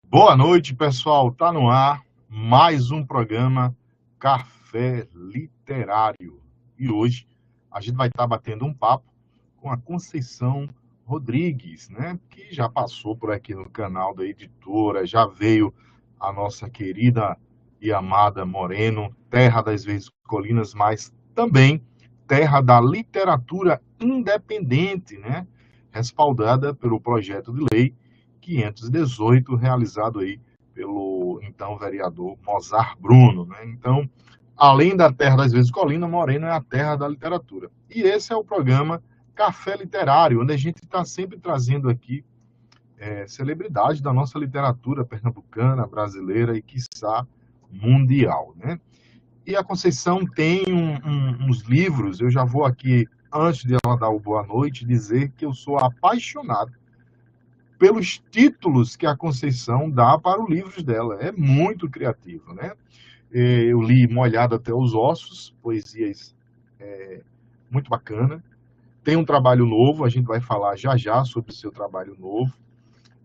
Boa noite, pessoal. Tá no ar mais um programa Café Literário. E hoje a gente vai estar batendo um papo com a Conceição Rodrigues, né? Que já passou por aqui no canal da editora, já veio a nossa querida e amada Moreno, terra das Verdes Colinas, mas também terra da literatura independente, né? Respaldada pelo projeto de lei 518, realizado aí pelo então vereador Mozart Bruno, né? Então, além da terra das vezes Colina, Moreno é a terra da literatura. E esse é o programa Café Literário, onde a gente está sempre trazendo aqui celebridades da nossa literatura pernambucana, brasileira e, quiçá, mundial, né? E a Conceição tem uns livros, eu já vou aqui, antes de ela dar o boa noite, dizer que eu sou apaixonado pelos títulos que a Conceição dá para os livros dela. É muito criativo, né? Eu li Molhado até os Ossos, poesias muito bacana. Tem um trabalho novo, a gente vai falar já já sobre o seu trabalho novo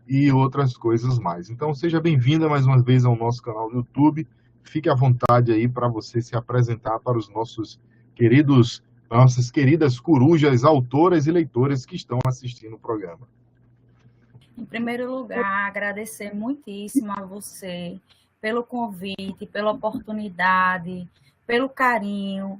e outras coisas mais. Então, seja bem-vinda mais uma vez ao nosso canal do YouTube. Fique à vontade aí para você se apresentar para os nossas queridas corujas, autoras e leitoras que estão assistindo o programa. Em primeiro lugar, agradecer muitíssimo a você pelo convite, pela oportunidade, pelo carinho,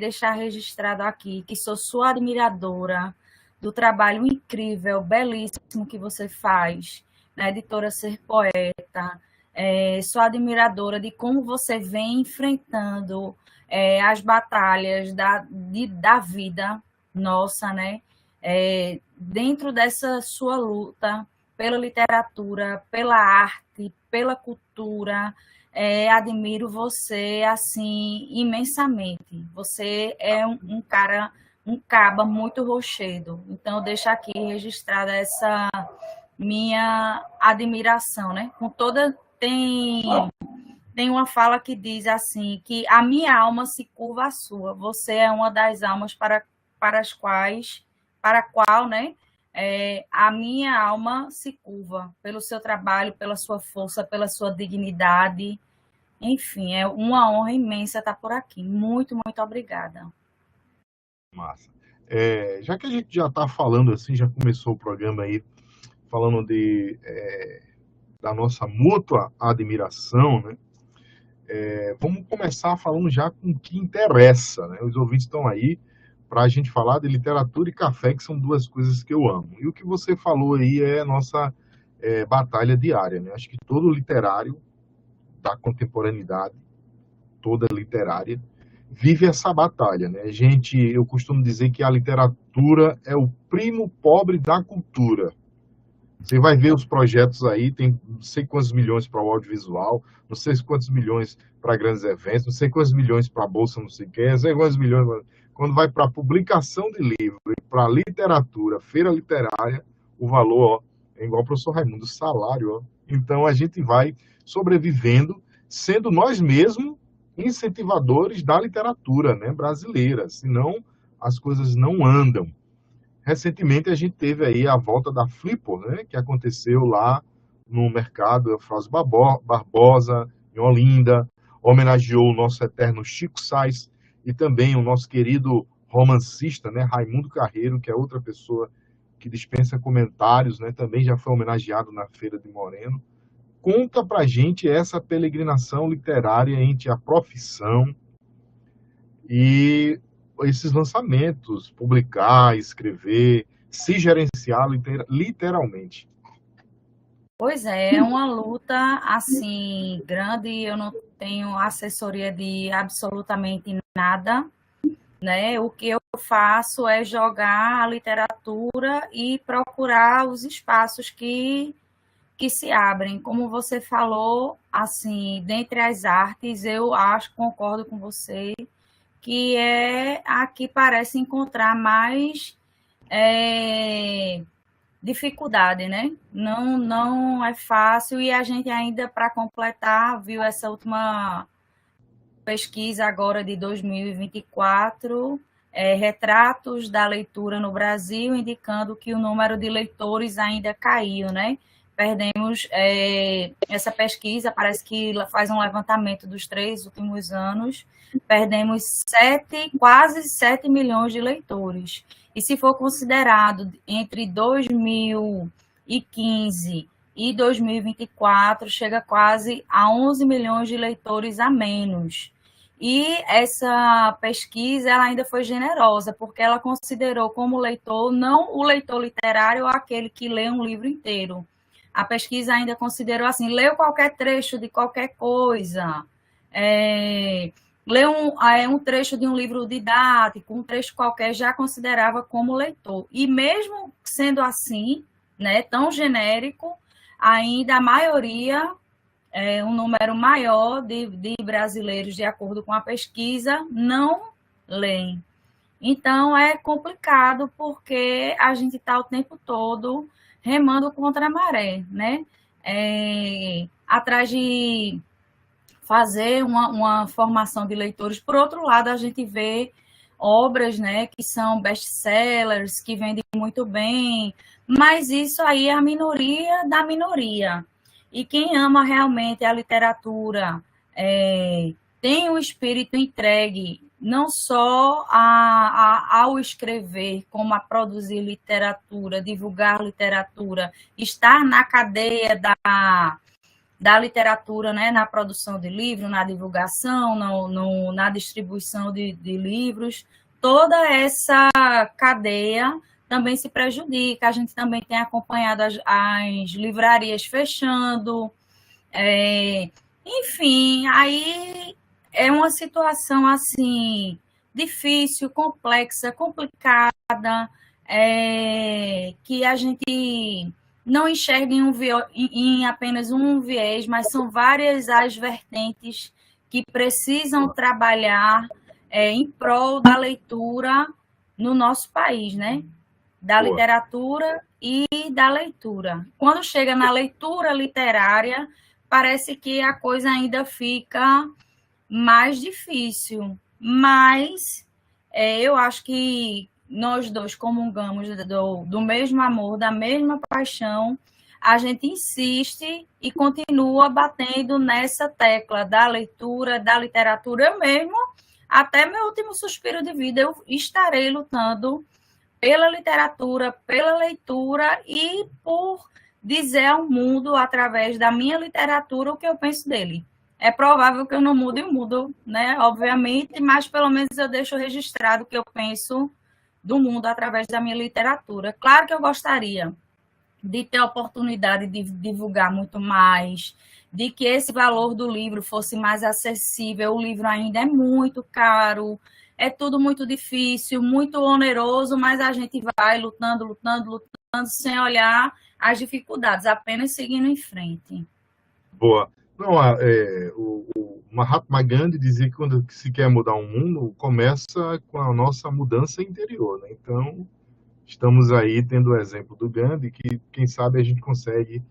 deixar registrado aqui que sou sua admiradora do trabalho incrível, belíssimo que você faz na editora Ser Poeta. Sou admiradora de como você vem enfrentando as batalhas da vida nossa, né? Dentro dessa sua luta pela literatura, pela arte, pela cultura, admiro você assim imensamente. Você é um cara, um caba muito rochedo. Então, deixo aqui registrada essa minha admiração, né? Com toda tem uma fala que diz assim que a minha alma se curva à sua. Você é uma das almas para as quais para a qual, né, a minha alma se curva pelo seu trabalho, pela sua força, pela sua dignidade. Enfim, é uma honra imensa estar por aqui. Muito, muito obrigada. Massa. Já que a gente já está falando assim, já começou o programa aí falando da nossa mútua admiração, né? Vamos começar falando já com o que interessa, né? Os ouvintes estão aí para a gente falar de literatura e café, que são duas coisas que eu amo. E o que você falou aí é a nossa batalha diária, né? Acho que todo literário da contemporaneidade, toda literária, vive essa batalha, né? Eu costumo dizer que a literatura é o primo pobre da cultura. Você vai ver os projetos aí, tem não sei quantos milhões para o audiovisual, não sei quantos milhões para grandes eventos, não sei quantos milhões para a bolsa, não sei o quê, não sei quantos milhões. Quando vai para a publicação de livro, para a literatura, feira literária, o valor ó, é igual ao professor Raimundo, salário. Ó. Então a gente vai sobrevivendo, sendo nós mesmos incentivadores da literatura, né, brasileira, senão as coisas não andam. Recentemente a gente teve aí a volta da Flipper, né, que aconteceu lá no mercado Eufrásio Barbosa, em Olinda, homenageou o nosso eterno Chico Sainz e também o nosso querido romancista, né, Raimundo Carreiro, que é outra pessoa que dispensa comentários, né, também já foi homenageado na Feira de Moreno. Conta pra gente essa peregrinação literária entre a profissão e esses lançamentos, publicar, escrever, se gerenciar literalmente. Pois é uma luta assim grande, eu não tenho assessoria de absolutamente nada, né? O que eu faço é jogar a literatura e procurar os espaços que se abrem. Como você falou, assim, dentre as artes, eu acho, concordo com você, que é a que parece encontrar mais dificuldade, né? Não é fácil e a gente ainda, para completar, viu essa última pesquisa agora de 2024, retratos da leitura no Brasil, indicando que o número de leitores ainda caiu, né? Perdemos essa pesquisa, parece que faz um levantamento dos 3 últimos anos, perdemos quase 7 milhões de leitores. E se for considerado entre 2015 e 2024, chega quase a 11 milhões de leitores a menos. E essa pesquisa ela ainda foi generosa, porque ela considerou como leitor não o leitor literário ou aquele que lê um livro inteiro. A pesquisa ainda considerou assim, leu qualquer trecho de qualquer coisa, leu um trecho de um livro didático, um trecho qualquer, já considerava como leitor. E mesmo sendo assim, né, tão genérico, ainda a maioria, um número maior de brasileiros, de acordo com a pesquisa, não leem. Então, é complicado porque a gente está o tempo todo remando contra a maré, né? Atrás de fazer uma formação de leitores. Por outro lado, a gente vê obras, né, que são best-sellers, que vendem muito bem, mas isso aí é a minoria da minoria. E quem ama realmente a literatura tem um espírito entregue não só ao escrever, como a produzir literatura, divulgar literatura, estar na cadeia da literatura, né, na produção de livro, na divulgação, na distribuição de livros, toda essa cadeia também se prejudica. A gente também tem acompanhado as livrarias fechando, enfim, aí é uma situação assim difícil, complexa, complicada, que a gente não enxerga em apenas um viés, mas são várias as vertentes que precisam trabalhar em prol da leitura no nosso país, né? Da literatura e da leitura. Quando chega na leitura literária, parece que a coisa ainda fica mais difícil, mas eu acho que nós dois comungamos do mesmo amor, da mesma paixão, a gente insiste e continua batendo nessa tecla da leitura, da literatura. Eu mesmo, até meu último suspiro de vida, eu estarei lutando pela literatura, pela leitura e por dizer ao mundo, através da minha literatura, o que eu penso dele. É provável que eu não mude, eu mudo, né? Obviamente, mas pelo menos eu deixo registrado o que eu penso do mundo através da minha literatura. Claro que eu gostaria de ter a oportunidade de divulgar muito mais, de que esse valor do livro fosse mais acessível. O livro ainda é muito caro, é tudo muito difícil, muito oneroso, mas a gente vai lutando, sem olhar as dificuldades, apenas seguindo em frente. Boa. Não, o Mahatma Gandhi dizia que quando se quer mudar um mundo, começa com a nossa mudança interior, né? Então, estamos aí tendo o exemplo do Gandhi, que quem sabe a gente consegue,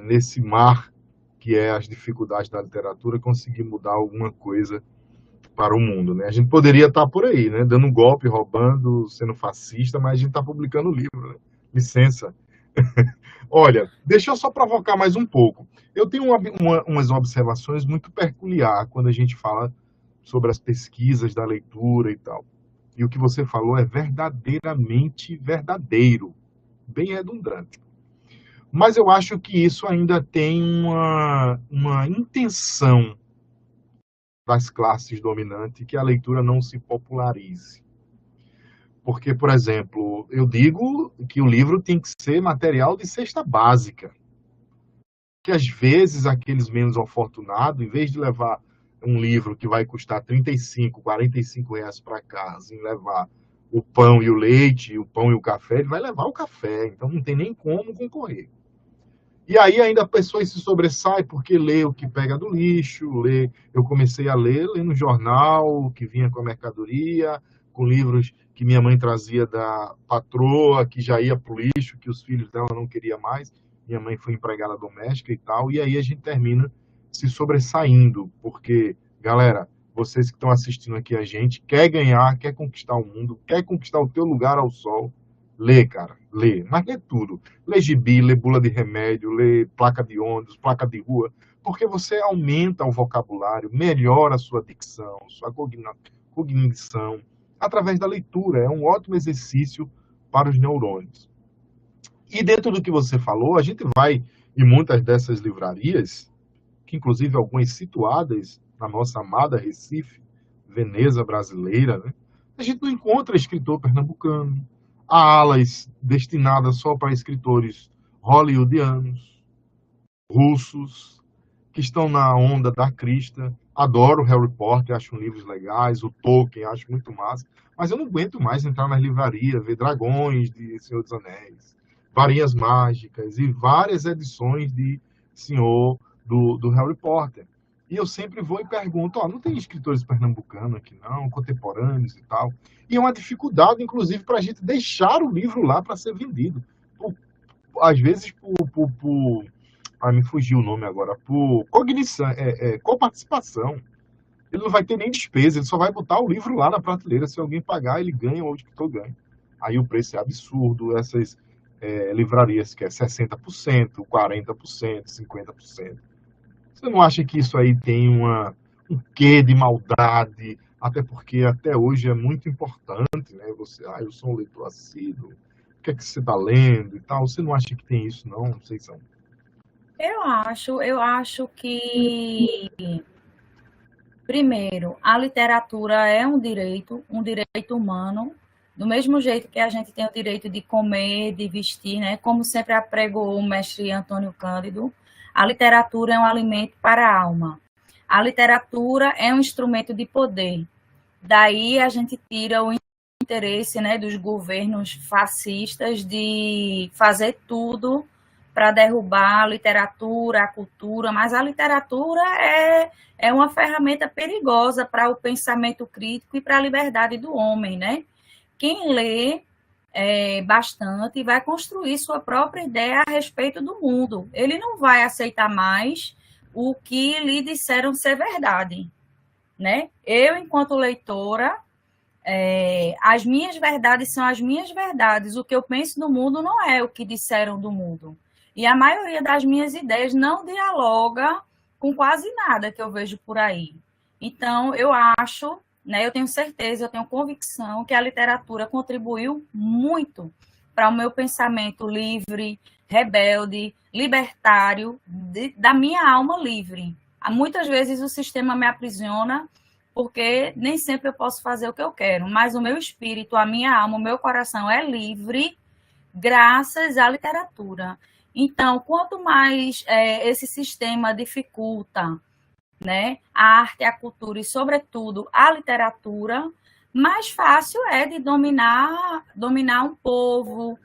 nesse mar que é as dificuldades da literatura, conseguir mudar alguma coisa para o mundo, né? A gente poderia estar por aí, né? Dando um golpe, roubando, sendo fascista, mas a gente está publicando livro, né? Licença. Olha, deixa eu só provocar mais um pouco. Eu tenho umas observações muito peculiar quando a gente fala sobre as pesquisas da leitura e tal. E o que você falou é verdadeiramente verdadeiro, bem redundante. Mas eu acho que isso ainda tem uma intenção das classes dominantes, que a leitura não se popularize. Porque, por exemplo, eu digo que o livro tem que ser material de cesta básica. Que às vezes aqueles menos afortunados, em vez de levar um livro que vai custar 35, 45 reais para casa, em levar o pão e o leite, o pão e o café, ele vai levar o café. Então não tem nem como concorrer. E aí ainda a pessoa se sobressai porque lê o que pega do lixo, eu comecei a ler no jornal que vinha com a mercadoria, com livros que minha mãe trazia da patroa, que já ia para o lixo, que os filhos dela não queriam mais. Minha mãe foi empregada doméstica e tal, e aí a gente termina se sobressaindo, porque, galera, vocês que estão assistindo aqui a gente, quer ganhar, quer conquistar o mundo, quer conquistar o teu lugar ao sol, Lê, cara, lê. Mas lê tudo. Lê gibi, lê bula de remédio, lê placa de ônibus, placa de rua, porque você aumenta o vocabulário, melhora a sua dicção, sua cognição, através da leitura. É um ótimo exercício para os neurônios. E dentro do que você falou, a gente vai em muitas dessas livrarias, que inclusive algumas situadas na nossa amada Recife, Veneza brasileira, né? A gente não encontra escritor pernambucano. Há alas destinadas só para escritores hollywoodianos, russos, que estão na onda da crista. Adoro Harry Potter, acho livros legais, o Tolkien, acho muito massa. Mas eu não aguento mais entrar nas livrarias, ver dragões de Senhor dos Anéis, varinhas mágicas e várias edições de Senhor do Harry Potter. E eu sempre vou e pergunto, não tem escritores pernambucanos aqui não, contemporâneos e tal. E é uma dificuldade, inclusive, para a gente deixar o livro lá para ser vendido. Às vezes, me fugiu o nome agora, por cognição, coparticipação. Ele não vai ter nem despesa, ele só vai botar o livro lá na prateleira. Se alguém pagar, ele ganha ou o escritor ganha. Aí o preço é absurdo, essas livrarias que é 60%, 40%, 50%. Você não acha que isso aí tem um quê de maldade? Até porque até hoje é muito importante, né? Você, eu sou um leitor assíduo, o que é que você está lendo e tal? Você não acha que tem isso, não? Não sei se são. Eu acho que, primeiro, a literatura é um direito humano, do mesmo jeito que a gente tem o direito de comer, de vestir, né? Como sempre apregou o mestre Antônio Cândido, a literatura é um alimento para a alma. A literatura é um instrumento de poder. Daí a gente tira o interesse, né, dos governos fascistas de fazer tudo para derrubar a literatura, a cultura, mas a literatura é uma ferramenta perigosa para o pensamento crítico e para a liberdade do homem, né? Quem lê bastante vai construir sua própria ideia a respeito do mundo. Ele não vai aceitar mais o que lhe disseram ser verdade, né? Eu, enquanto leitora, as minhas verdades são as minhas verdades. O que eu penso do mundo não é o que disseram do mundo. E a maioria das minhas ideias não dialoga com quase nada que eu vejo por aí. Então, eu acho, né, eu tenho certeza, eu tenho convicção que a literatura contribuiu muito para o meu pensamento livre, rebelde, libertário, da minha alma livre. Muitas vezes o sistema me aprisiona porque nem sempre eu posso fazer o que eu quero, mas o meu espírito, a minha alma, o meu coração é livre graças à literatura. Então, quanto mais esse sistema dificulta, né, a arte, a cultura e, sobretudo, a literatura, mais fácil é de dominar um povo,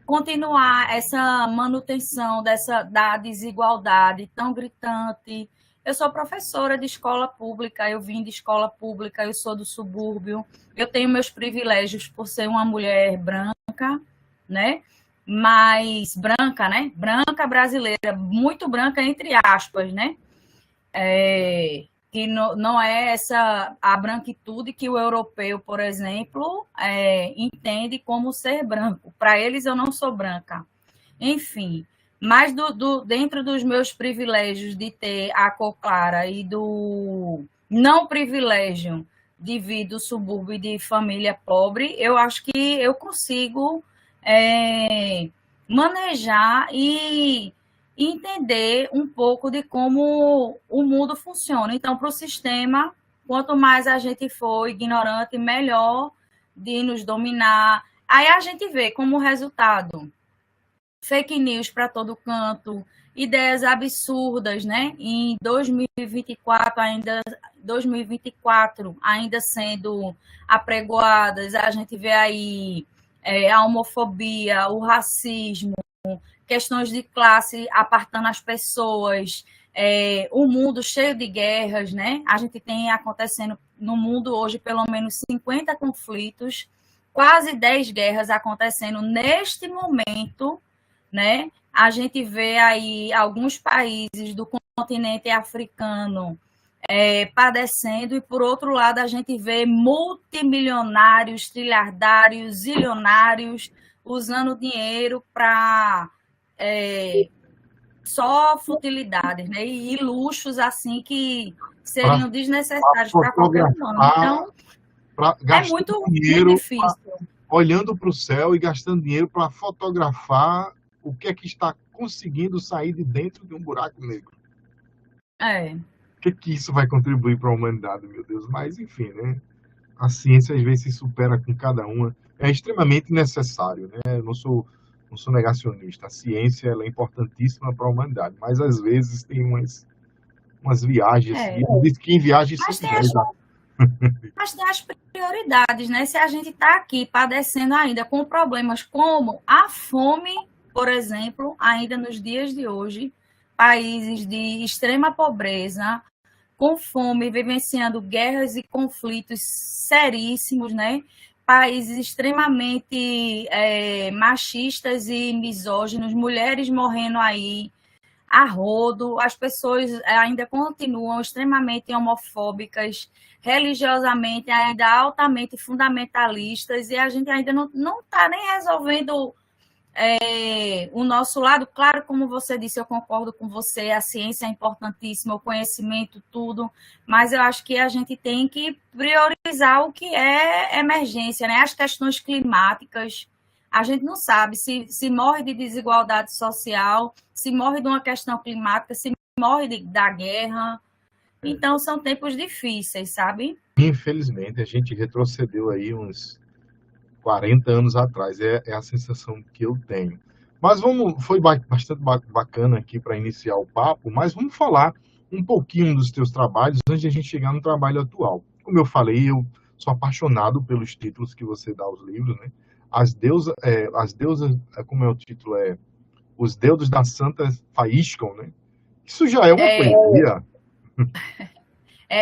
continuar essa manutenção da desigualdade tão gritante. Eu sou professora de escola pública, eu vim de escola pública, eu sou do subúrbio, eu tenho meus privilégios por ser uma mulher branca, né? Mais branca, né? Branca brasileira, muito branca entre aspas, né? Que não é essa a branquitude que o europeu, por exemplo, entende como ser branco. Para eles, eu não sou branca. Enfim, mas dentro dos meus privilégios de ter a cor clara e do não privilégio de vir do subúrbio e de família pobre, eu acho que eu consigo manejar e entender um pouco de como o mundo funciona. Então, para o sistema, quanto mais a gente for ignorante, melhor de nos dominar. Aí a gente vê como resultado fake news para todo canto, ideias absurdas, né? Em 2024 ainda sendo apregoadas, a gente vê aí a homofobia, o racismo, questões de classe apartando as pessoas, o mundo cheio de guerras, né? A gente tem acontecendo no mundo hoje pelo menos 50 conflitos, quase 10 guerras acontecendo neste momento, né? A gente vê aí alguns países do continente africano padecendo, e por outro lado a gente vê multimilionários, trilhardários, zilionários usando dinheiro para só futilidades, né? E luxos assim que seriam desnecessários para qualquer humano. Então, é muito difícil. Olhando para o céu e gastando dinheiro para fotografar o que é que está conseguindo sair de dentro de um buraco negro. O que isso vai contribuir para a humanidade, meu Deus? Mas, enfim, né? A ciência às vezes se supera com cada uma. É extremamente necessário, né? Eu não sou negacionista. A ciência ela é importantíssima para a humanidade, mas às vezes tem umas viagens. Diz que em viagem mas tem as prioridades, né? Se a gente está aqui padecendo ainda com problemas como a fome, por exemplo, ainda nos dias de hoje, países de extrema pobreza, com fome, vivenciando guerras e conflitos seríssimos, né? Países extremamente machistas e misóginos, mulheres morrendo aí a rodo, as pessoas ainda continuam extremamente homofóbicas, religiosamente ainda altamente fundamentalistas, e a gente ainda não está nem resolvendo o nosso lado. Claro, como você disse, eu concordo com você, a ciência é importantíssima, o conhecimento, tudo, mas eu acho que a gente tem que priorizar o que é emergência, né? As questões climáticas, a gente não sabe se morre de desigualdade social, se morre de uma questão climática, se morre da guerra. Então, são tempos difíceis, sabe? Infelizmente, a gente retrocedeu aí uns 40 anos atrás, é a sensação que eu tenho. Mas foi bastante bacana aqui para iniciar o papo, mas vamos falar um pouquinho dos teus trabalhos antes de a gente chegar no trabalho atual. Como eu falei, eu sou apaixonado pelos títulos que você dá aos livros, né? As deusas, como é o título? Os deuses da Santa faiscam, né? Isso já é uma poesia.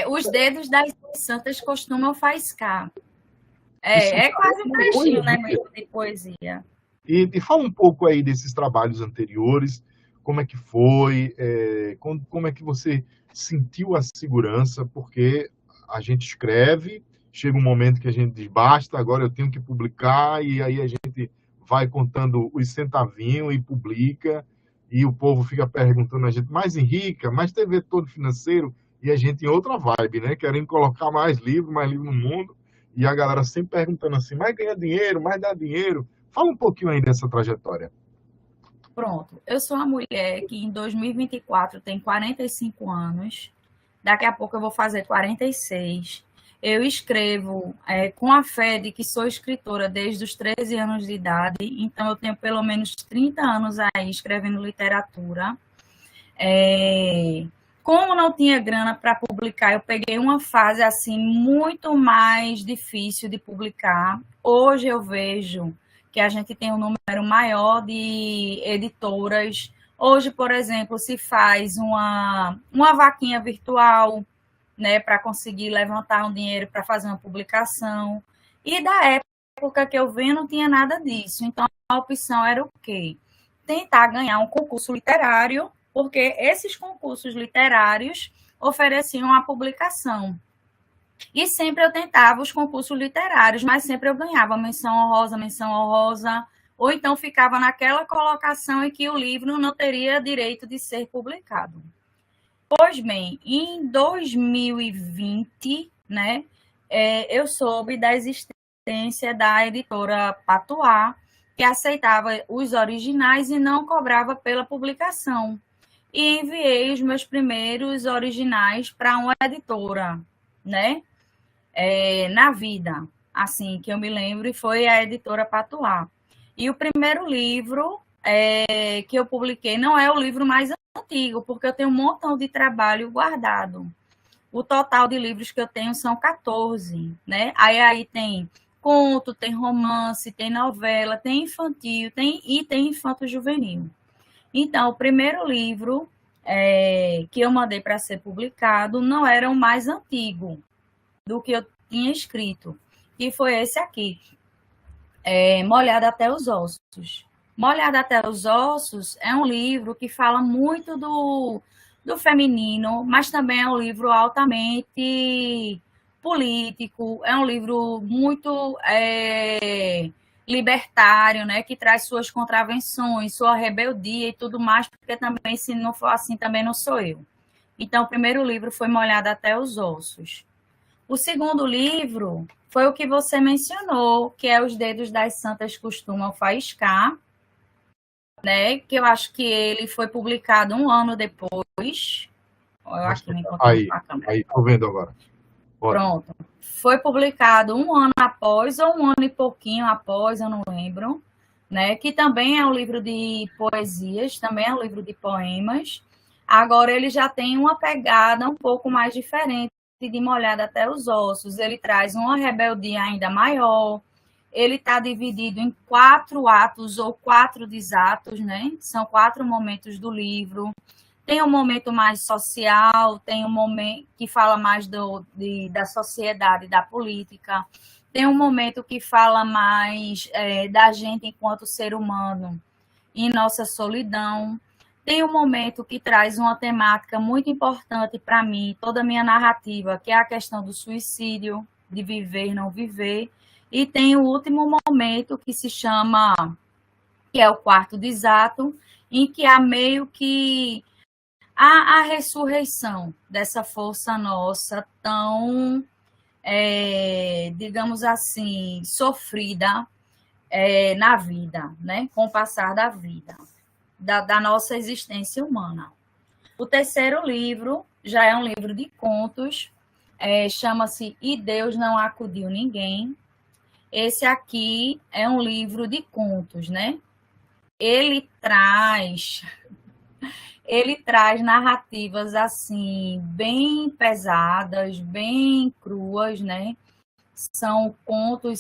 Os dedos das santas costumam faiscar. Quase um trechinho, né, mesmo, de poesia. E fala um pouco aí desses trabalhos anteriores, como é que foi, como é que você sentiu a segurança, porque a gente escreve, chega um momento que a gente diz, basta, agora eu tenho que publicar, e aí a gente vai contando os centavinhos e publica, e o povo fica perguntando a gente, mais Henrica, mais teve retorno financeiro, e a gente em outra vibe, né, querendo colocar mais livro no mundo, e a galera sempre perguntando assim, mais ganha dinheiro, mais dá dinheiro. Fala um pouquinho aí dessa trajetória. Pronto. Eu sou uma mulher que em 2024 tem 45 anos. Daqui a pouco eu vou fazer 46. Eu escrevo com a fé de que sou escritora desde os 13 anos de idade. Então, eu tenho pelo menos 30 anos aí escrevendo literatura. Como não tinha grana para publicar, eu peguei uma fase assim muito mais difícil de publicar. Hoje eu vejo que a gente tem um número maior de editoras. Hoje, por exemplo, se faz uma vaquinha virtual, né, para conseguir levantar um dinheiro para fazer uma publicação. E da época que eu venho, não tinha nada disso. Então, a opção era o quê? Tentar ganhar um concurso literário, porque esses concursos literários ofereciam a publicação. E sempre eu tentava os concursos literários, mas sempre eu ganhava menção honrosa, ou então ficava naquela colocação em que o livro não teria direito de ser publicado. Pois bem, em 2020, né, eu soube da existência da editora Patuá, que aceitava os originais e não cobrava pela publicação. E enviei os meus primeiros originais para uma editora, né? Na vida, assim, que eu me lembro, e foi a editora Patuá. E o primeiro livro que eu publiquei não é o livro mais antigo, porque eu tenho um montão de trabalho guardado. O total de livros que eu tenho são 14, né? Aí tem conto, tem romance, tem novela, tem infantil, e tem infanto-juvenil. Então, o primeiro livro que eu mandei para ser publicado não era o mais antigo do que eu tinha escrito, que foi esse aqui, Molhada até os Ossos. Molhada até os Ossos é um livro que fala muito do feminino, mas também é um livro altamente político, é um livro muito libertário, né, que traz suas contravenções, sua rebeldia e tudo mais, porque também, se não for assim, também não sou eu. Então, o primeiro livro foi Molhada até os Ossos. O segundo livro foi o que você mencionou, que é Os Dedos das Santas Costumam Faiscar, né, que eu acho que ele foi publicado um ano depois. Eu aqui me encontrando com a câmera. Aí, tô vendo agora. Bora. Pronto. Foi publicado um ano após, ou um ano e pouquinho após, eu não lembro, né? Que também é um livro de poesias, também é um livro de poemas. Agora ele já tem uma pegada um pouco mais diferente de Molhada até os Ossos. Ele traz uma rebeldia ainda maior. Ele está dividido em 4 atos ou 4 desatos, né? São 4 momentos do livro. Tem um momento mais social, tem um momento que fala mais da sociedade, da política, tem um momento que fala mais da gente enquanto ser humano em nossa solidão, tem um momento que traz uma temática muito importante para mim, toda a minha narrativa, que é a questão do suicídio, de viver, não viver, e tem o último momento que se chama, que é o 4º desato, em que há meio que a ressurreição dessa força nossa tão, digamos assim, sofrida na vida, né? Com o passar da vida, da nossa existência humana. O terceiro livro já é um livro de contos, chama-se E Deus Não Acudiu Ninguém. Esse aqui é um livro de contos, né? Ele traz narrativas assim bem pesadas, bem cruas, né? São contos,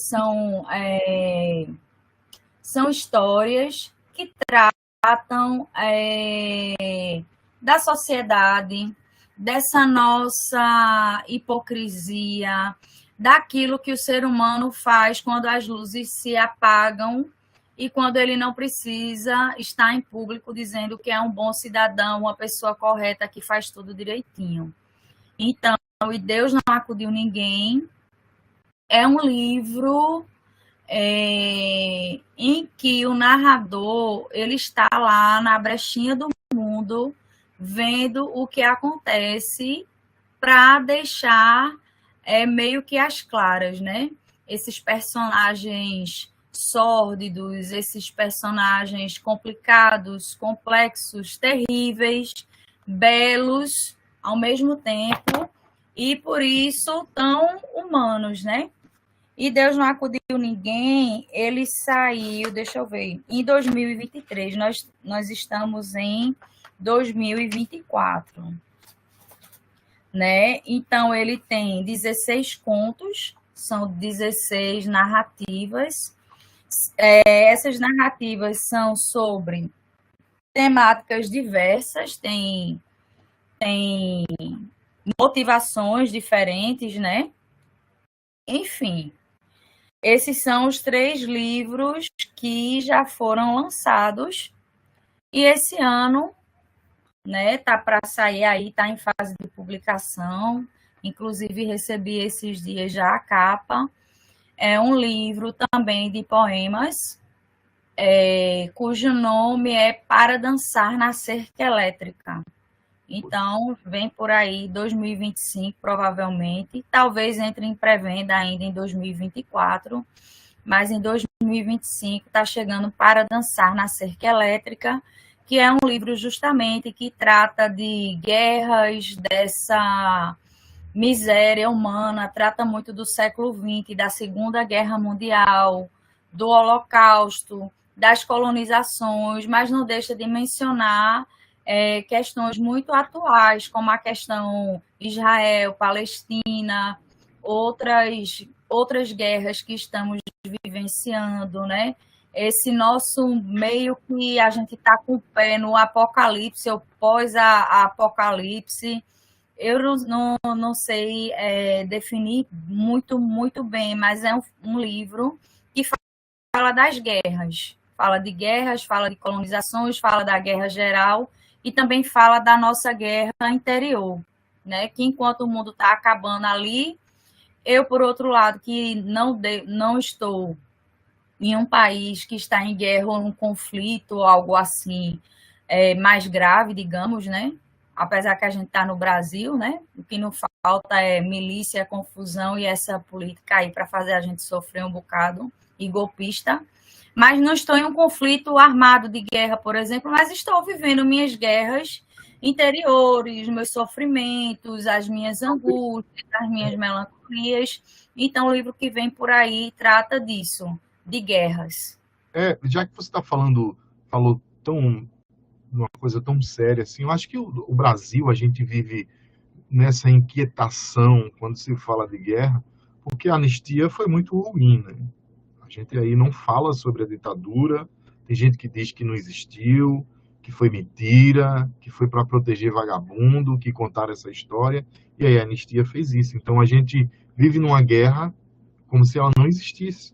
são histórias que tratam da sociedade, dessa nossa hipocrisia, daquilo que o ser humano faz quando as luzes se apagam e quando ele não precisa estar em público dizendo que é um bom cidadão, uma pessoa correta que faz tudo direitinho. Então, E Deus Não Acudiu Ninguém é um livro em que o narrador ele está lá na brechinha do mundo, vendo o que acontece para deixar meio que às claras, né? Esses personagens sórdidos, esses personagens complicados, complexos, terríveis, belos ao mesmo tempo e por isso tão humanos, né? E Deus Não Acudiu Ninguém, ele saiu, deixa eu ver, em 2023, nós estamos em 2024, né? Então ele tem 16 contos, são 16 narrativas. Essas narrativas são sobre temáticas diversas, tem motivações diferentes, né? Enfim, esses são os 3 livros que já foram lançados e esse ano, né, tá para sair aí, tá em fase de publicação, inclusive recebi esses dias já a capa. É um livro também de poemas, cujo nome é Para Dançar na Cerca Elétrica. Então, vem por aí 2025, provavelmente. Talvez entre em pré-venda ainda em 2024, mas em 2025 está chegando Para Dançar na Cerca Elétrica, que é um livro justamente que trata de guerras, dessa miséria humana, trata muito do século XX, da Segunda Guerra Mundial, do Holocausto, das colonizações, mas não deixa de mencionar questões muito atuais, como a questão Israel, Palestina, outras guerras que estamos vivenciando, né? Esse nosso meio que a gente está com o pé no apocalipse, ou pós-apocalipse. Eu não sei definir muito bem, mas é um livro que fala das guerras. Fala de guerras, fala de colonizações, fala da guerra geral, e também fala da nossa guerra interior, né? Que enquanto o mundo está acabando ali, eu, por outro lado, que não estou em um país que está em guerra ou um conflito, algo assim, mais grave, digamos, né? Apesar que a gente está no Brasil, né? O que não falta é milícia, confusão e essa política aí para fazer a gente sofrer um bocado, e golpista. Mas não estou em um conflito armado de guerra, por exemplo, mas estou vivendo minhas guerras interiores, meus sofrimentos, as minhas angústias, as minhas melancolias. Então, o livro que vem por aí trata disso, de guerras. Já que você falou uma coisa tão séria assim, eu acho que o Brasil, a gente vive nessa inquietação quando se fala de guerra, porque a anistia foi muito ruim, né? A gente aí não fala sobre a ditadura, tem gente que diz que não existiu, que foi mentira, que foi para proteger vagabundo, que contaram essa história, e aí a anistia fez isso. Então a gente vive numa guerra como se ela não existisse.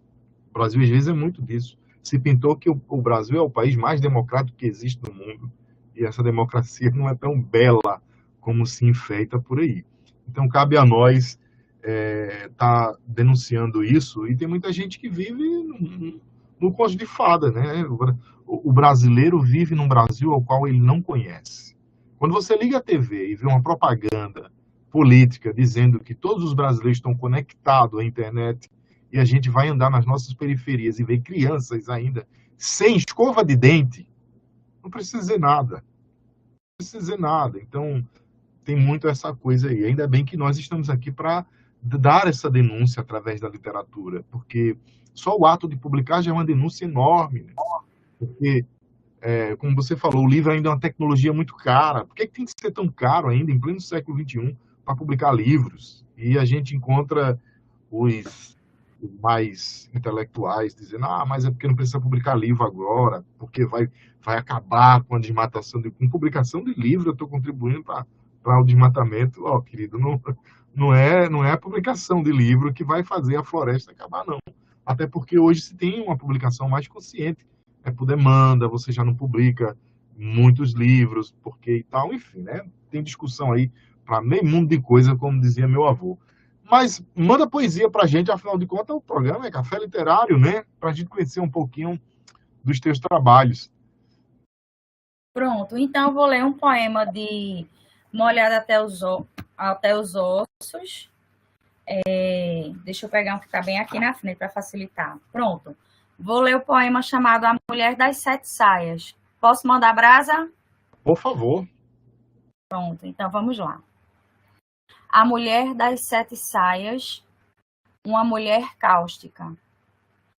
O Brasil, às vezes, é muito disso. Se pintou que o Brasil é o país mais democrático que existe no mundo, e essa democracia não é tão bela como se enfeita por aí. Então, cabe a nós tá denunciando isso, e tem muita gente que vive no conto de fada, né? O brasileiro vive num Brasil ao qual ele não conhece. Quando você liga a TV e vê uma propaganda política dizendo que todos os brasileiros estão conectados à internet e a gente vai andar nas nossas periferias e ver crianças ainda sem escova de dente, não precisa dizer nada. Não precisa dizer nada. Então, tem muito essa coisa aí. Ainda bem que nós estamos aqui para dar essa denúncia através da literatura, porque só o ato de publicar já é uma denúncia enorme, né? Porque, como você falou, o livro ainda é uma tecnologia muito cara. Por que tem que ser tão caro ainda, em pleno século XXI, para publicar livros? E a gente encontra os mais intelectuais dizendo, mas é porque não precisa publicar livro agora, porque vai acabar com a desmatação. Com publicação de livro eu estou contribuindo para o desmatamento. Querido, não é a publicação de livro que vai fazer a floresta acabar, não. Até porque hoje se tem uma publicação mais consciente, por demanda, você já não publica muitos livros, porque e tal, enfim, né? Tem discussão aí para meio mundo de coisa, como dizia meu avô. Mas manda poesia pra gente, afinal de contas, o programa é Café Literário, né? Pra gente conhecer um pouquinho dos teus trabalhos. Pronto, então eu vou ler um poema de Molhada até os Ossos. Deixa eu pegar um que está bem aqui na frente para facilitar. Pronto. Vou ler o poema chamado A Mulher das Sete Saias. Posso mandar brasa? Por favor. Pronto, então vamos lá. A mulher das sete saias, uma mulher cáustica.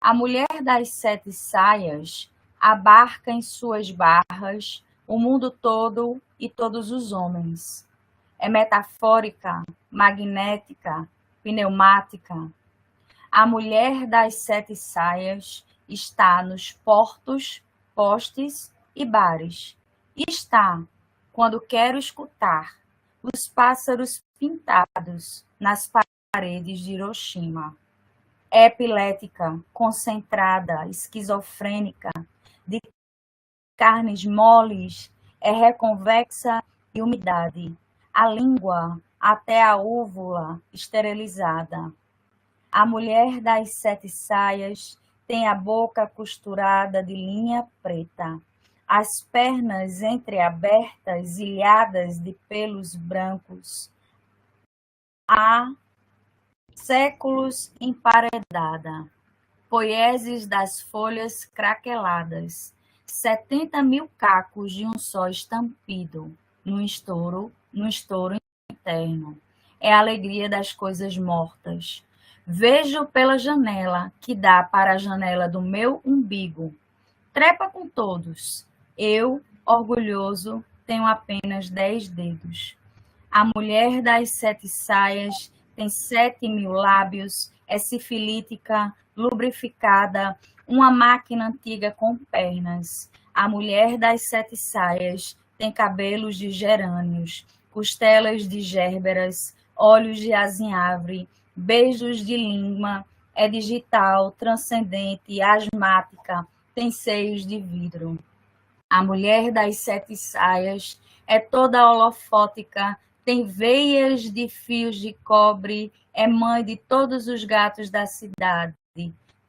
A mulher das sete saias abarca em suas barras o mundo todo e todos os homens. É metafórica, magnética, pneumática. A mulher das sete saias está nos portos, postes e bares. Está, quando quero escutar, os pássaros pintados nas paredes de Hiroshima. É epilética, concentrada, esquizofrênica, de carnes moles, é reconvexa e umidade. A língua até a úvula esterilizada. A mulher das sete saias tem a boca costurada de linha preta, as pernas entreabertas, ilhadas de pelos brancos. Há séculos emparedada, poieses das folhas craqueladas, 70.000 cacos de um só estampido, no estouro interno. É a alegria das coisas mortas. Vejo pela janela que dá para a janela do meu umbigo. Trepa com todos. Eu, orgulhoso, tenho apenas 10 dedos. A mulher das sete saias tem 7.000 lábios, é sifilítica, lubrificada, uma máquina antiga com pernas. A mulher das sete saias tem cabelos de gerânios, costelas de gérberas, olhos de azinhavre, beijos de língua, é digital, transcendente, asmática, tem seios de vidro. A mulher das 7 saias é toda holofótica, tem veias de fios de cobre, é mãe de todos os gatos da cidade,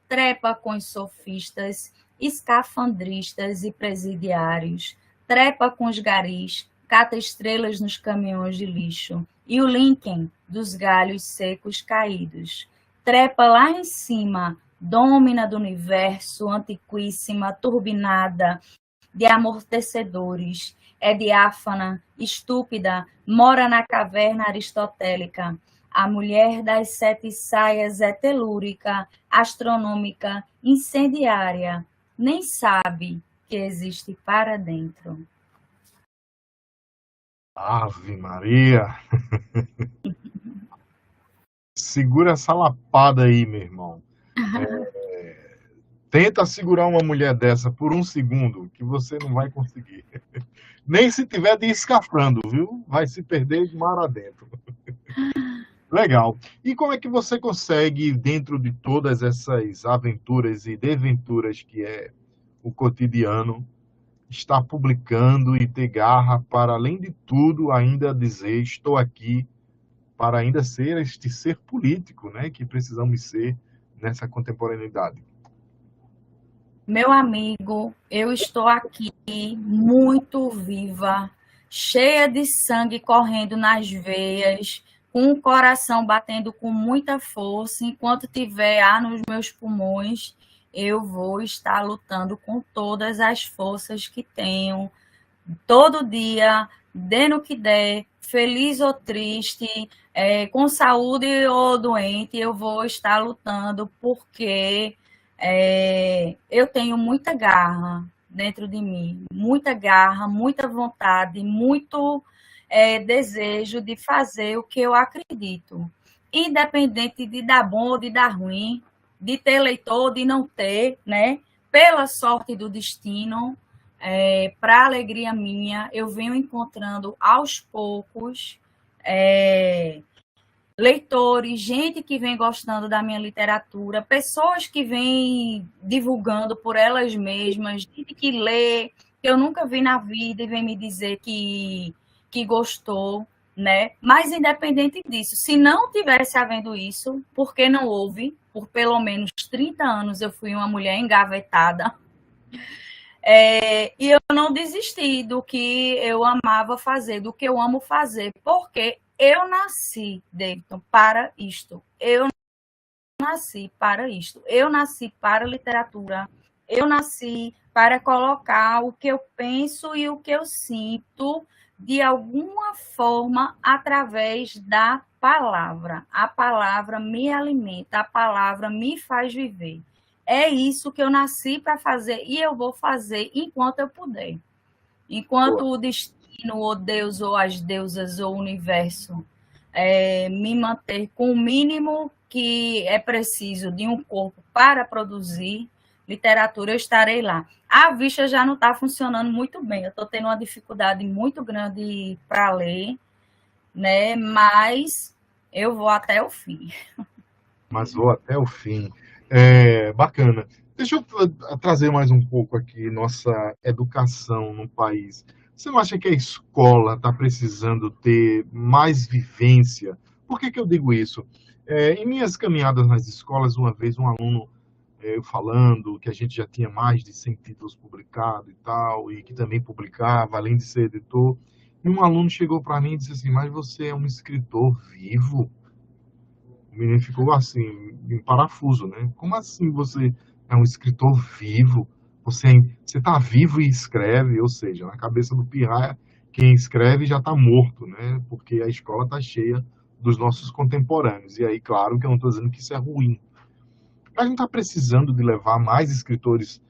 trepa com os sofistas, escafandristas e presidiários, trepa com os garis, cata estrelas nos caminhões de lixo, e o Lincoln dos galhos secos caídos. Trepa lá em cima, dômina do universo, antiquíssima, turbinada, de amortecedores, é diáfana, estúpida, mora na caverna aristotélica. A mulher das 7 saias é telúrica, astronômica, incendiária, nem sabe que existe para dentro. Ave Maria! Segura essa lapada aí, meu irmão. Tenta segurar uma mulher dessa por um segundo, que você não vai conseguir. Nem se tiver de escafrando, viu? Vai se perder de mar adentro. Legal. E como é que você consegue, dentro de todas essas aventuras e desventuras que é o cotidiano, estar publicando e ter garra para, além de tudo, ainda dizer, estou aqui para ainda ser este ser político, né, que precisamos ser nessa contemporaneidade? Meu amigo, eu estou aqui muito viva, cheia de sangue correndo nas veias, com o coração batendo com muita força. Enquanto tiver ar nos meus pulmões, eu vou estar lutando com todas as forças que tenho, todo dia, dê no que der, feliz ou triste, com saúde ou doente, eu vou estar lutando porque eu tenho muita garra dentro de mim, muita garra, muita vontade, muito desejo de fazer o que eu acredito. Independente de dar bom ou de dar ruim, de ter eleitor ou de não ter, né? Pela sorte do destino, para alegria minha, eu venho encontrando aos poucos leitores, gente que vem gostando da minha literatura, pessoas que vêm divulgando por elas mesmas, gente que lê, que eu nunca vi na vida e vem me dizer que gostou, né? Mas independente disso, se não tivesse havendo isso, porque não houve, por pelo menos 30 anos eu fui uma mulher engavetada, e eu não desisti do que eu amava fazer, do que eu amo fazer, porque eu nasci, Davidson, para isto. Eu nasci para isto. Eu nasci para literatura. Eu nasci para colocar o que eu penso e o que eu sinto de alguma forma através da palavra. A palavra me alimenta, a palavra me faz viver. É isso que eu nasci para fazer e eu vou fazer enquanto eu puder. Enquanto o destino, ou Deus, ou as deusas, ou o universo me manter com o mínimo que é preciso de um corpo para produzir literatura, eu estarei lá. A vista já não está funcionando muito bem, eu estou tendo uma dificuldade muito grande para ler, né? Mas eu vou até o fim. Mas vou até o fim. Bacana. Deixa eu trazer mais um pouco aqui nossa educação no país. Você não acha que a escola está precisando ter mais vivência? Por que que eu digo isso? Em minhas caminhadas nas escolas, uma vez um aluno eu falando que a gente já tinha mais de 100 títulos publicados e tal, e que também publicava, além de ser editor, e um aluno chegou para mim e disse assim, mas você é um escritor vivo? O menino ficou assim, em parafuso, né? Como assim você é um escritor vivo? Você está vivo e escreve, ou seja, na cabeça do pirraia, quem escreve já está morto, né? Porque a escola está cheia dos nossos contemporâneos. E aí, claro que eu não estou dizendo que isso é ruim. Mas não está precisando de levar mais escritores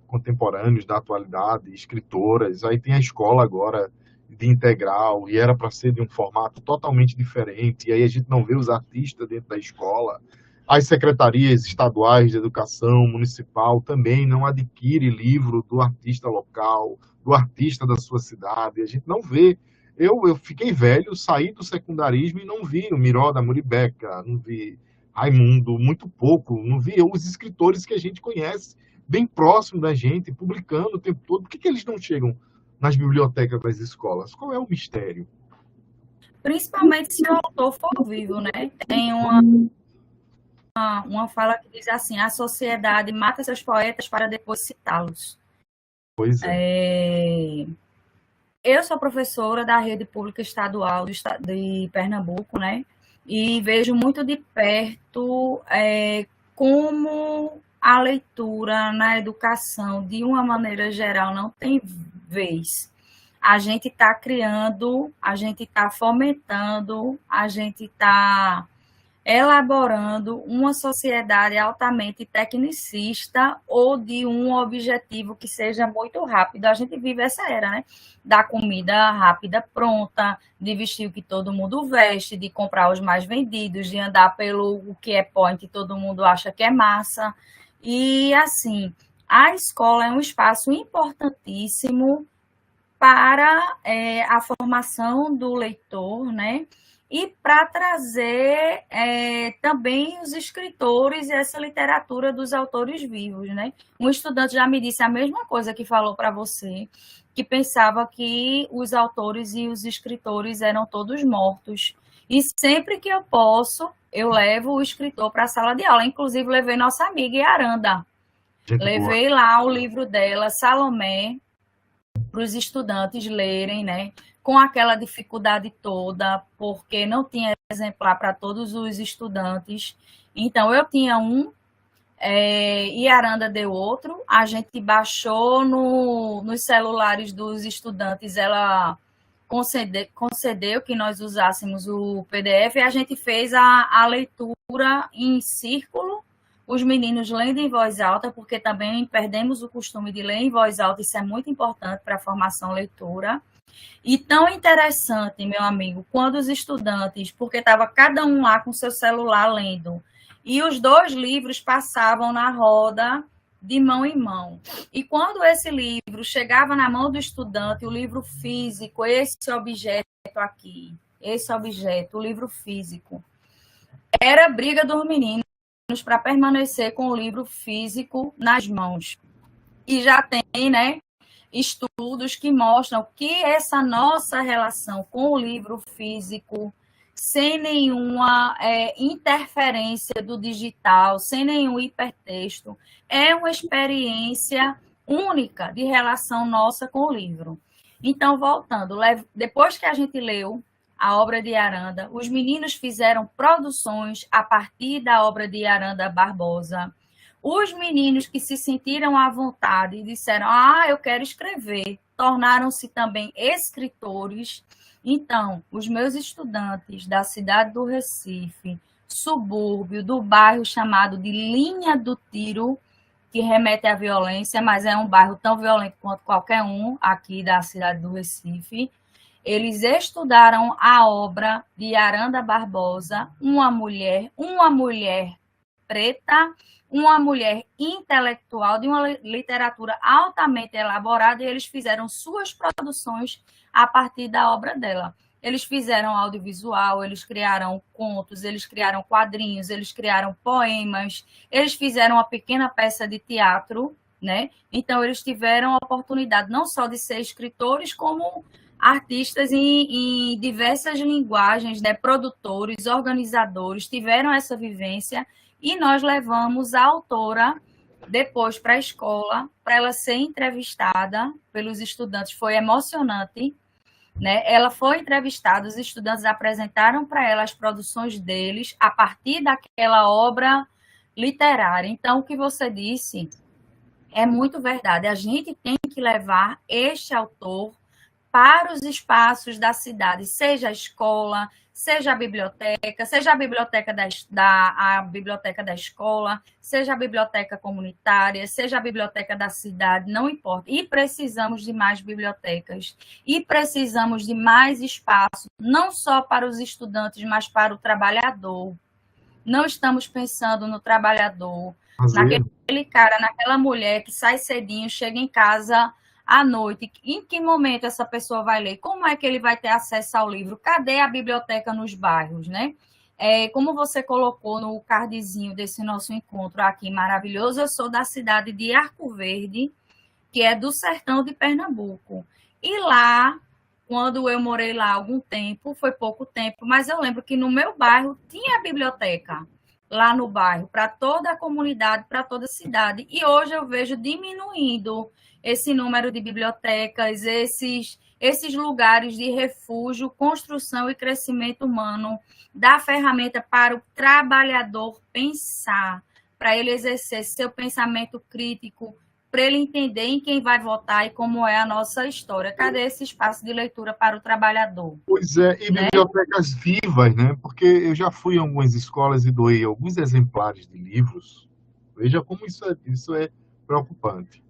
contemporâneos da atualidade, escritoras. Aí tem a escola agora de integral, e era para ser de um formato totalmente diferente, e aí a gente não vê os artistas dentro da escola. As secretarias estaduais de educação municipal também não adquirem livro do artista local, do artista da sua cidade, a gente não vê. Eu fiquei velho, saí do secundarismo e não vi o Miró da Muribeca, não vi Raimundo, muito pouco, não vi os escritores que a gente conhece, bem próximo da gente, publicando o tempo todo. Por que eles não chegam nas bibliotecas das escolas? Qual é o mistério? Principalmente se o autor for vivo, né? Tem uma fala que diz assim: a sociedade mata seus poetas para depois citá-los. Pois é. Eu sou professora da rede pública estadual de Pernambuco, né? E vejo muito de perto como a leitura na educação, de uma maneira geral, não tem vez. A gente está criando, a gente está fomentando, a gente está elaborando uma sociedade altamente tecnicista ou de um objetivo que seja muito rápido. A gente vive essa era, né? Da comida rápida pronta, de vestir o que todo mundo veste, de comprar os mais vendidos, de andar pelo o que é point e todo mundo acha que é massa. E, assim, a escola é um espaço importantíssimo para a formação do leitor, né? E para trazer também os escritores e essa literatura dos autores vivos, né? Um estudante já me disse a mesma coisa que falou para você, que pensava que os autores e os escritores eram todos mortos. E sempre que eu posso, eu levo o escritor para a sala de aula. Inclusive, levei nossa amiga Yaranda. Levei lá o livro dela, Salomé, para os estudantes lerem, né? Com aquela dificuldade toda, porque não tinha exemplar para todos os estudantes. Então, eu tinha um, e Aranda deu outro. A gente baixou nos celulares dos estudantes, ela concedeu que nós usássemos o PDF, e a gente fez a leitura em círculo, os meninos lendo em voz alta, porque também perdemos o costume de ler em voz alta, isso é muito importante para a formação leitura. E tão interessante, meu amigo, quando os estudantes, porque estava cada um lá com seu celular lendo, e os dois livros passavam na roda de mão em mão. E quando esse livro chegava na mão do estudante, o livro físico, esse objeto aqui, esse objeto, o livro físico, era briga dos meninos para permanecer com o livro físico nas mãos. E já tem, né, estudos que mostram que essa nossa relação com o livro físico, sem nenhuma interferência do digital, sem nenhum hipertexto, é uma experiência única de relação nossa com o livro. Então, voltando, depois que a gente leu a obra de Aranda, os meninos fizeram produções a partir da obra de Aranda Barbosa. Os meninos que se sentiram à vontade e disseram: eu quero escrever, tornaram-se também escritores. Então, os meus estudantes da cidade do Recife, subúrbio, do bairro chamado de Linha do Tiro, que remete à violência, mas é um bairro tão violento quanto qualquer um aqui da cidade do Recife, eles estudaram a obra de Aranda Barbosa, uma mulher preta, uma mulher intelectual, de uma literatura altamente elaborada, e eles fizeram suas produções a partir da obra dela. Eles fizeram audiovisual, eles criaram contos, eles criaram quadrinhos, eles criaram poemas, eles fizeram uma pequena peça de teatro, né? Então, eles tiveram a oportunidade não só de ser escritores, como artistas em diversas linguagens, né? Produtores, organizadores, tiveram essa vivência. E nós levamos a autora depois para a escola, para ela ser entrevistada pelos estudantes. Foi emocionante, né? Ela foi entrevistada, os estudantes apresentaram para ela as produções deles a partir daquela obra literária. Então, o que você disse é muito verdade. A gente tem que levar este autor para os espaços da cidade, seja a escola, seja a biblioteca a biblioteca da escola, seja a biblioteca comunitária, seja a biblioteca da cidade, não importa. E precisamos de mais bibliotecas. E precisamos de mais espaço, não só para os estudantes, mas para o trabalhador. Não estamos pensando no trabalhador, naquele cara, naquela mulher que sai cedinho, chega em casa à noite. Em que momento essa pessoa vai ler? Como é que ele vai ter acesso ao livro? Cadê a biblioteca nos bairros, né? como você colocou no cardzinho desse nosso encontro aqui maravilhoso, eu sou da cidade de Arco Verde, que é do sertão de Pernambuco. E lá, quando eu morei lá algum tempo, foi pouco tempo, mas eu lembro que no meu bairro tinha biblioteca, lá no bairro, para toda a comunidade, para toda a cidade. E hoje eu vejo diminuindo esse número de bibliotecas, esses lugares de refúgio, construção e crescimento humano, da ferramenta para o trabalhador pensar, para ele exercer seu pensamento crítico, para ele entender em quem vai votar e como é a nossa história. Cadê esse espaço de leitura para o trabalhador? Pois é, e Né? bibliotecas vivas, né? Porque eu já fui em algumas escolas e doei alguns exemplares de livros. Veja como isso é preocupante.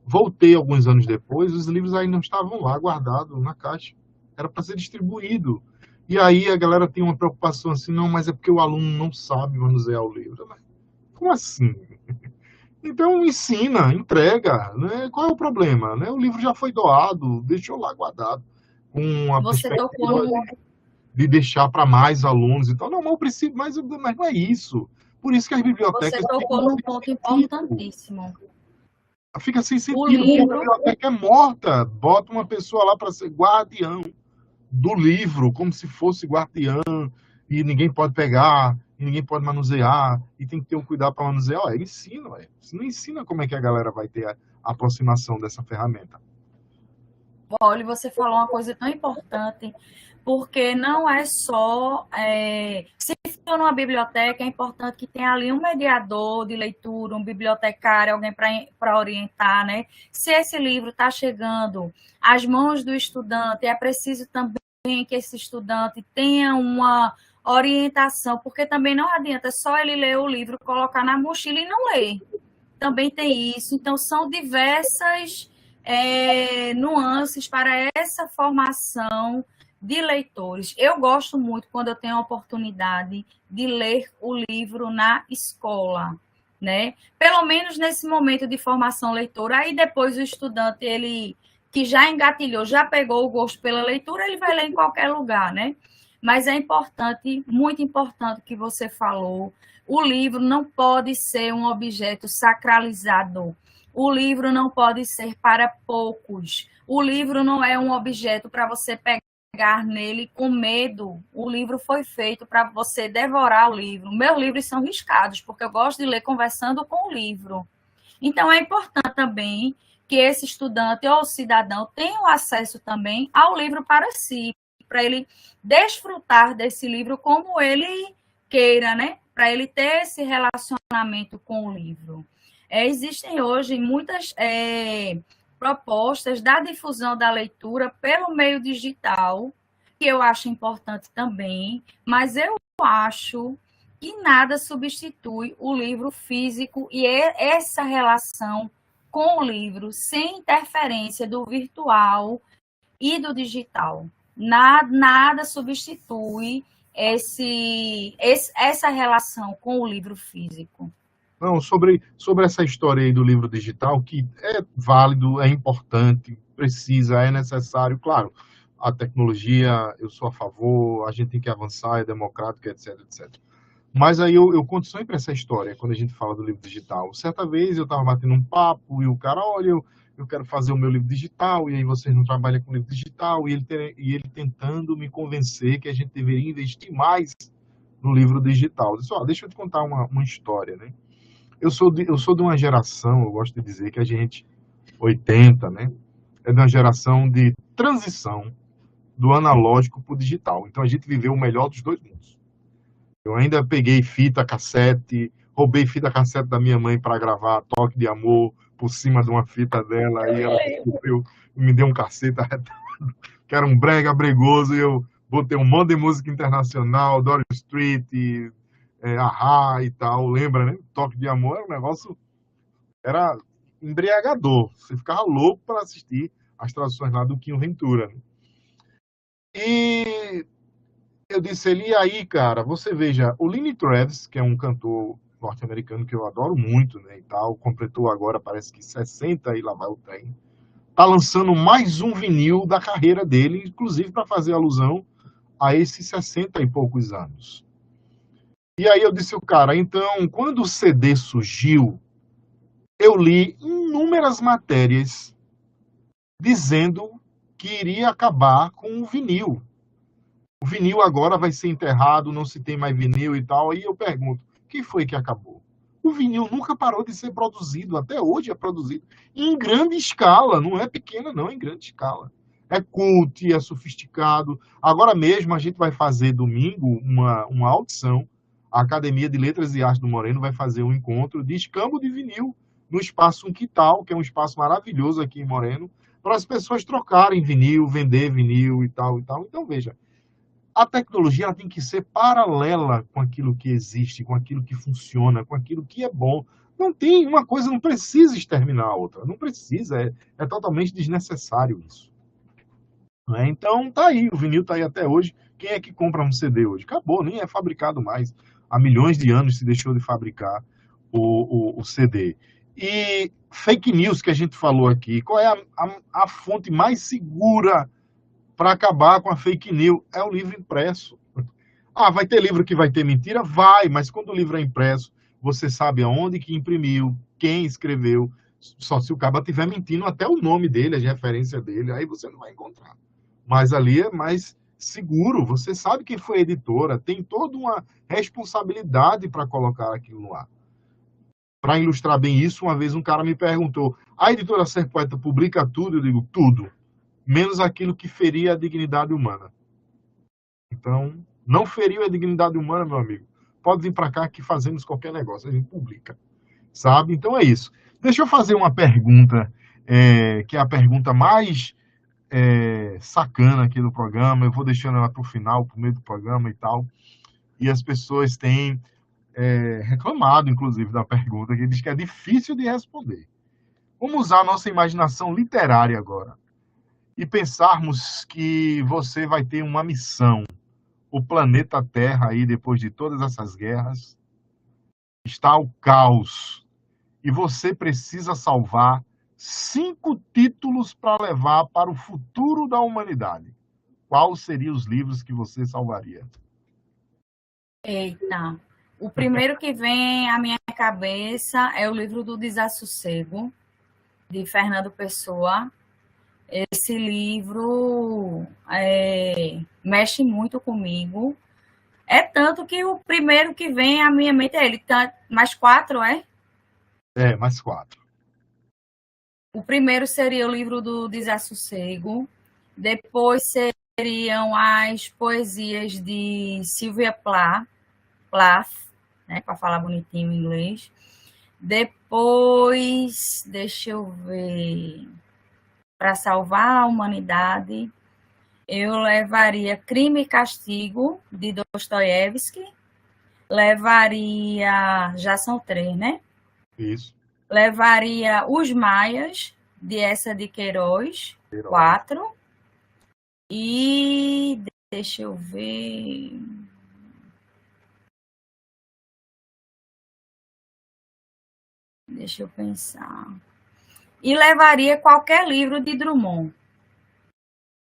Voltei alguns anos depois, os livros ainda não estavam lá guardados na caixa. Era para ser distribuído. E aí a galera tem uma preocupação assim, não, mas é porque o aluno não sabe manusear o livro. Mas como assim? Então ensina, entrega, né? Qual é o problema, né? O livro já foi doado, deixou lá guardado, com a Você tocou perspectiva de deixar para mais alunos e tal. Não, mas eu preciso, mas não é isso. Por isso que as você bibliotecas tocou num ponto importantíssimo. fica sem O sentido, porque a livro, biblioteca é morta. Bota uma pessoa lá para ser guardião do livro, como se fosse guardiã, e ninguém pode pegar, e ninguém pode manusear, e tem que ter um cuidado para manusear. Olha, ensina, ué. Você não ensina como é que a galera vai ter a aproximação dessa ferramenta. olha, você falou uma coisa tão importante, porque não é só. Se for numa biblioteca, é importante que tenha ali um mediador de leitura, um bibliotecário, alguém para orientar, né? Se esse livro está chegando às mãos do estudante, é preciso também que esse estudante tenha uma orientação, porque também não adianta só ele ler o livro, colocar na mochila e não ler. Também tem isso. Então, são diversas nuances para essa formação de leitores. Eu gosto muito quando eu tenho a oportunidade de ler o livro na escola, né? Pelo menos nesse momento de formação leitora. Aí depois o estudante, ele que já engatilhou, já pegou o gosto pela leitura, ele vai ler em qualquer lugar, né? Mas é importante, muito importante que você falou, o livro não pode ser um objeto sacralizado. O livro não pode ser para poucos. O livro não é um objeto para você pegar nele com medo. O livro foi feito para você devorar o livro. Meus livros são riscados, porque eu gosto de ler conversando com o livro. Então, é importante também que esse estudante ou cidadão tenha o acesso também ao livro para si, para ele desfrutar desse livro como ele queira, né? Para ele ter esse relacionamento com o livro. Existem hoje muitas propostas da difusão da leitura pelo meio digital, que eu acho importante também, mas eu acho que nada substitui o livro físico e essa relação com o livro, sem interferência do virtual e do digital. Nada substitui essa relação com o livro físico. Não, sobre essa história aí do livro digital, que é válido, é importante, precisa, é necessário, claro, a tecnologia, eu sou a favor, a gente tem que avançar, é democrático, etc, etc. Mas aí eu conto sempre essa história, quando a gente fala do livro digital. Certa vez eu estava batendo um papo e o cara, olha, eu quero fazer o meu livro digital, e aí vocês não trabalham com livro digital, e ele tentando me convencer que a gente deveria investir mais no livro digital. Eu disse, deixa eu te contar uma história, né? Eu sou de uma geração, eu gosto de dizer que a gente, 80, né? É de uma geração de transição do analógico para o digital. Então a gente viveu o melhor dos dois mundos. Eu ainda peguei fita cassete, roubei fita cassete da minha mãe para gravar Toque de Amor por cima de uma fita dela, aí ela descobriu e me deu um cacete que era um brega bregoso, e eu botei um monte de música internacional, Dory Street, Ahá e tal, lembra, né? Toque de Amor era um negócio, era embriagador, você ficava louco para assistir as traduções lá do Quinho Ventura, né? E eu disse ele, e aí, cara, você veja, o Lenny Travis, que é um cantor norte-americano que eu adoro muito, né, e tal, completou agora, parece que 60 e lá vai o trem, tá lançando mais um vinil da carreira dele, inclusive para fazer alusão a esses 60 e poucos anos. E aí eu disse o cara, então, quando o CD surgiu, eu li inúmeras matérias dizendo que iria acabar com o vinil. O vinil agora vai ser enterrado, não se tem mais vinil e tal. Aí eu pergunto, quem foi que acabou? O vinil nunca parou de ser produzido, até hoje é produzido em grande escala, não é pequena não, é em grande escala. É cult, é sofisticado. Agora mesmo a gente vai fazer domingo uma audição. A Academia de Letras e Artes do Moreno vai fazer um encontro de escambo de vinil no Espaço Unquital, que é um espaço maravilhoso aqui em Moreno, para as pessoas trocarem vinil, vender vinil e tal e tal. Então, veja, a tecnologia ela tem que ser paralela com aquilo que existe, com aquilo que funciona, com aquilo que é bom. Não tem uma coisa, não precisa exterminar a outra. Não precisa, é totalmente desnecessário isso. Né? Então, tá aí, o vinil tá aí até hoje. Quem é que compra um CD hoje? Acabou, nem é fabricado mais. Há milhões de anos se deixou de fabricar o CD. E fake news que a gente falou aqui, qual é a fonte mais segura para acabar com a fake news? É o livro impresso. Ah, vai ter livro que vai ter mentira? Vai, mas quando o livro é impresso, você sabe aonde que imprimiu, quem escreveu, só se o cara estiver mentindo até o nome dele, a referência dele, aí você não vai encontrar. Mas ali é mais seguro, você sabe quem foi a editora, tem toda uma responsabilidade para colocar aquilo no ar. Para ilustrar bem isso, uma vez um cara me perguntou, a editora Ser Poeta publica tudo? Eu digo, tudo, menos aquilo que feria a dignidade humana. Então, não feriu a dignidade humana, meu amigo. Pode vir para cá que fazemos qualquer negócio, a gente publica, sabe? Então é isso. Deixa eu fazer uma pergunta, que é a pergunta mais sacana aqui do programa. Eu vou deixando ela para o final, para o meio do programa e tal. E as pessoas têm reclamado, inclusive, da pergunta, que diz que é difícil de responder. Vamos usar a nossa imaginação literária agora e pensarmos que você vai ter uma missão. O planeta Terra aí, depois de todas essas guerras, está ao caos. E você precisa salvar 5 títulos para levar para o futuro da humanidade. Quais seriam os livros que você salvaria? Eita, o primeiro que vem à minha cabeça é o livro do Desassossego, de Fernando Pessoa. Esse livro mexe muito comigo. É tanto que o primeiro que vem à minha mente é ele. Mais 4, é? Mais 4. O primeiro seria o livro do Desassossego. Depois seriam as poesias de Sylvia Plath, né, para falar bonitinho em inglês. Depois, deixa eu ver, para salvar a humanidade, eu levaria Crime e Castigo, de Dostoiévski. Levaria, já são 3, né? Isso. Levaria Os Maias, de Essa de Queiroz, 4. E deixa eu ver. Deixa eu pensar. E levaria qualquer livro de Drummond.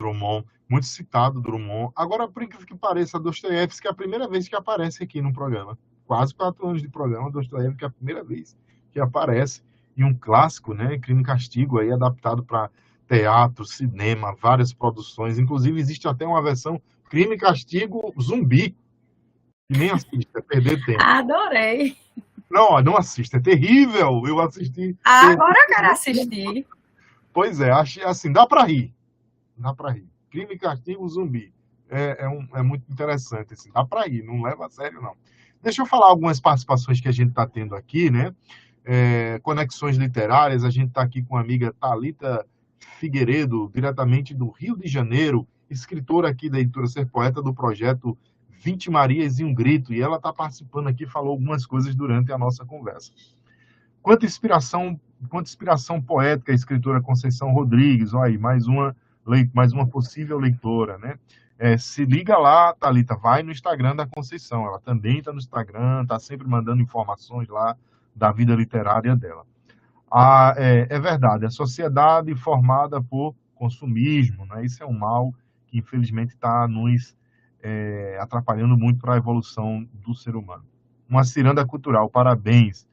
Drummond, muito citado, Drummond. Agora, por incrível que pareça, Dostoiévski é a primeira vez que aparece aqui no programa. Quase 4 anos de programa, Dostoiévski é a primeira vez que aparece. E um clássico, né? Crime e Castigo, aí adaptado para teatro, cinema, várias produções. Inclusive, existe até uma versão Crime e Castigo zumbi. E nem assista, é perder tempo. Adorei. Não assista, é terrível. Eu assisti. Agora eu quero assistir. Pois é, achei assim, dá para rir. Dá para rir. Crime e Castigo zumbi. É muito interessante, assim. Dá para rir, não leva a sério, não. Deixa eu falar algumas participações que a gente está tendo aqui, né? Conexões literárias, a gente está aqui com a amiga Thalita Figueiredo, diretamente do Rio de Janeiro, escritora aqui da Editora Ser Poeta, do projeto 20 Marias e um Grito, e ela está participando aqui, falou algumas coisas durante a nossa conversa. Quanta inspiração poética a escritora Conceição Rodrigues, olha aí, mais uma possível leitora, né? Se liga lá, Thalita, vai no Instagram da Conceição, ela também está no Instagram, está sempre mandando informações lá da vida literária dela. É verdade, a sociedade formada por consumismo, né? Isso é um mal que infelizmente está nos atrapalhando muito para a evolução do ser humano. uma ciranda cultural. Parabéns,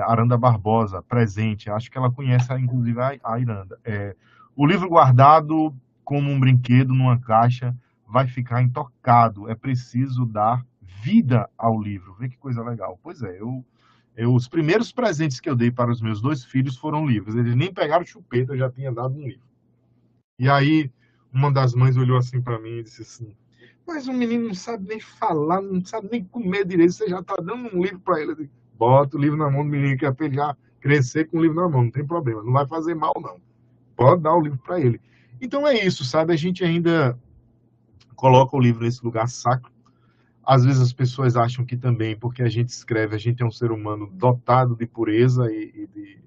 Aranda Barbosa, presente. Acho que ela conhece, inclusive, a Iranda. O livro guardado como um brinquedo numa caixa vai ficar intocado. É preciso dar vida ao livro. Vê que coisa legal. Pois é, os primeiros presentes que eu dei para os meus 2 filhos foram livros. Eles nem pegaram chupeta, eu já tinha dado um livro. E aí, uma das mães olhou assim para mim e disse assim: mas o menino não sabe nem falar, não sabe nem comer direito, você já está dando um livro para ele. Eu digo, bota o livro na mão do menino, que é para ele já crescer com o livro na mão, não tem problema, não vai fazer mal, não. Pode dar o livro para ele. Então é isso, sabe? A gente ainda coloca o livro nesse lugar sacro. Às vezes as pessoas acham que também, porque a gente escreve, a gente é um ser humano dotado de pureza e de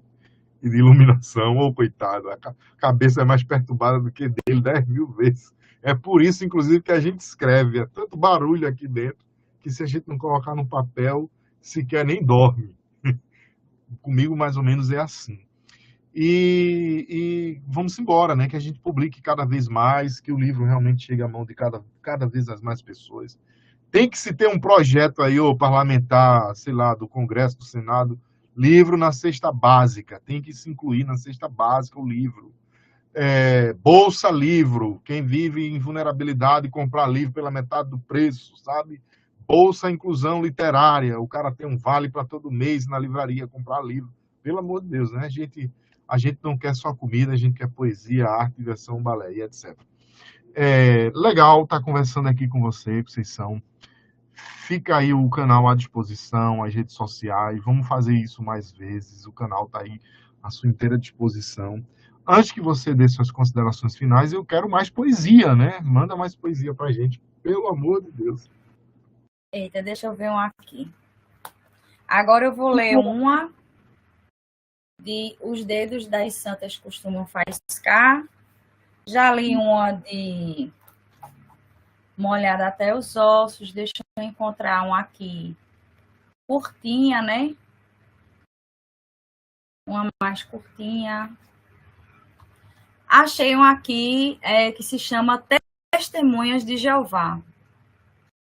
iluminação. Ô, coitado, a cabeça é mais perturbada do que dele 10.000 vezes. É por isso, inclusive, que a gente escreve. É tanto barulho aqui dentro que se a gente não colocar no papel, sequer nem dorme. Comigo, mais ou menos, é assim. E vamos embora, né? Que a gente publique cada vez mais, que o livro realmente chegue à mão de cada vez as mais pessoas. Tem que se ter um projeto aí, ou parlamentar, sei lá, do Congresso, do Senado, livro na cesta básica. Tem que se incluir na cesta básica o livro. Bolsa livro, quem vive em vulnerabilidade, comprar livro pela metade do preço, sabe? Bolsa inclusão literária, o cara tem um vale para todo mês na livraria comprar livro. Pelo amor de Deus, né? A gente não quer só comida, a gente quer poesia, arte, diversão, balé e etc. Legal estar conversando aqui com vocês são. Fica aí o canal à disposição, as redes sociais, vamos fazer isso mais vezes, o canal está aí à sua inteira disposição. Antes que você dê suas considerações finais, eu quero mais poesia, né? Manda mais poesia pra gente, pelo amor de Deus. Eita, deixa eu ver uma aqui. Agora eu vou ler uma de Os Dedos das Santas Costumam Faiscar. Já li uma de Molhada até os Ossos. Deixa eu encontrar uma aqui curtinha, né? Uma mais curtinha. Achei um aqui que se chama Testemunhas de Jeová.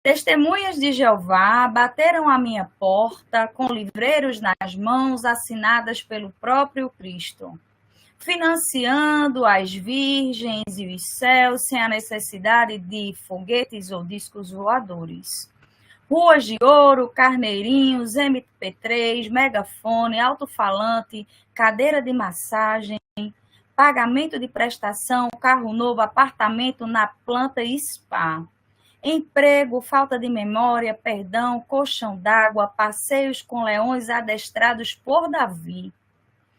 Testemunhas de Jeová bateram à minha porta com livreiros nas mãos assinadas pelo próprio Cristo, financiando as virgens e os céus sem a necessidade de foguetes ou discos voadores. Ruas de ouro, carneirinhos, MP3, megafone, alto-falante, cadeira de massagem, pagamento de prestação, carro novo, apartamento na planta e spa. Emprego, falta de memória, perdão, colchão d'água, passeios com leões adestrados por Davi.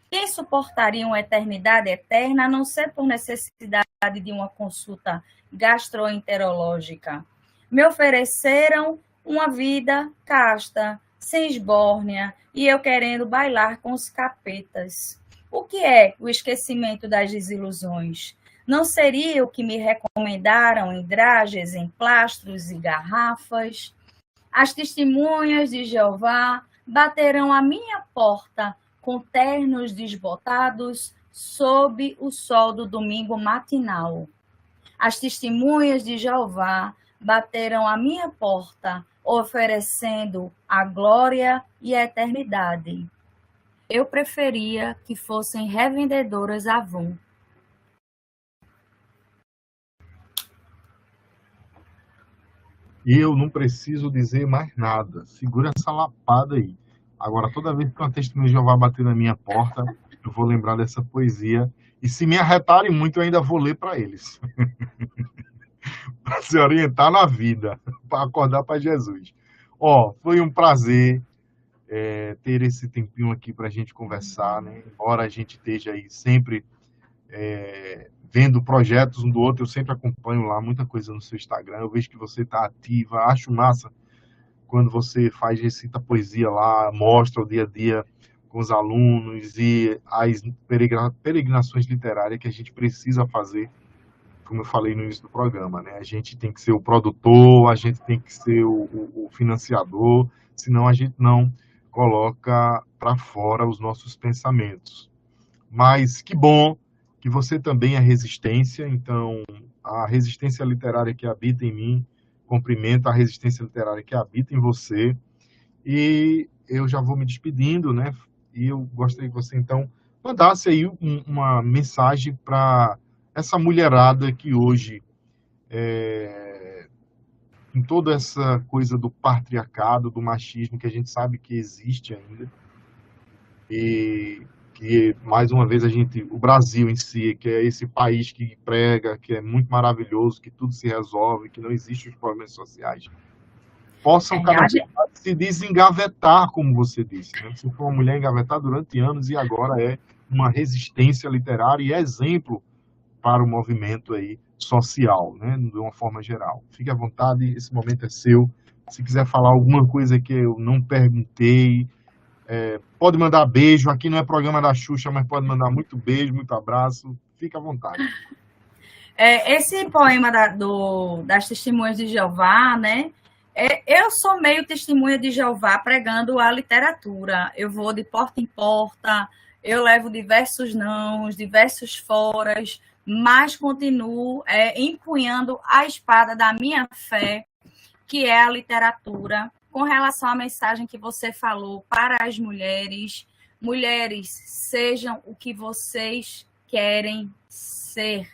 Quem suportaria uma eternidade eterna, a não ser por necessidade de uma consulta gastroenterológica? Me ofereceram uma vida casta, sem esbórnia, e eu querendo bailar com os capetas. O que é o esquecimento das desilusões? Não seria o que me recomendaram em drages, em plastros e garrafas? As testemunhas de Jeová baterão à minha porta com ternos desbotados sob o sol do domingo matinal. As testemunhas de Jeová bateram à minha porta, oferecendo a glória e a eternidade. Eu preferia que fossem revendedoras Avon. Eu não preciso dizer mais nada. Segura essa lapada aí. Agora, toda vez que uma testemunha de Jeová bater na minha porta, eu vou lembrar dessa poesia. E se me arretarem muito, eu ainda vou ler para eles. Para se orientar na vida, para acordar para Jesus. Foi um prazer ter esse tempinho aqui para a gente conversar, né? Embora a gente esteja aí sempre vendo projetos um do outro, eu sempre acompanho lá muita coisa no seu Instagram, eu vejo que você está ativa, acho massa quando você recita poesia lá, mostra o dia a dia com os alunos e as peregrinações literárias que a gente precisa fazer, como eu falei no início do programa, né? A gente tem que ser o produtor, a gente tem que ser o financiador, senão a gente não coloca para fora os nossos pensamentos. Mas que bom que você também é resistência, então a resistência literária que habita em mim cumprimenta a resistência literária que habita em você, E eu já vou me despedindo, né? E eu gostaria que você, então, mandasse aí uma mensagem para essa mulherada que hoje, com toda essa coisa do patriarcado, do machismo, que a gente sabe que existe ainda, e que, mais uma vez, o Brasil em si, que é esse país que prega, que é muito maravilhoso, que tudo se resolve, que não existem os problemas sociais, possam cada vez mais se desengavetar, como você disse, né? Você foi uma mulher engavetada durante anos e agora é uma resistência literária e exemplo para o movimento aí social, né? De uma forma geral. Fique à vontade, esse momento é seu. Se quiser falar alguma coisa que eu não perguntei, pode mandar beijo. Aqui não é programa da Xuxa, mas pode mandar muito beijo, muito abraço. Fique à vontade. Esse poema das Testemunhas de Jeová, né? Eu sou meio testemunha de Jeová pregando a literatura. Eu vou de porta em porta, eu levo diversos nãos, diversos foras, mas continuo empunhando a espada da minha fé, que é a literatura, com relação à mensagem que você falou para as mulheres. Mulheres, sejam o que vocês querem ser.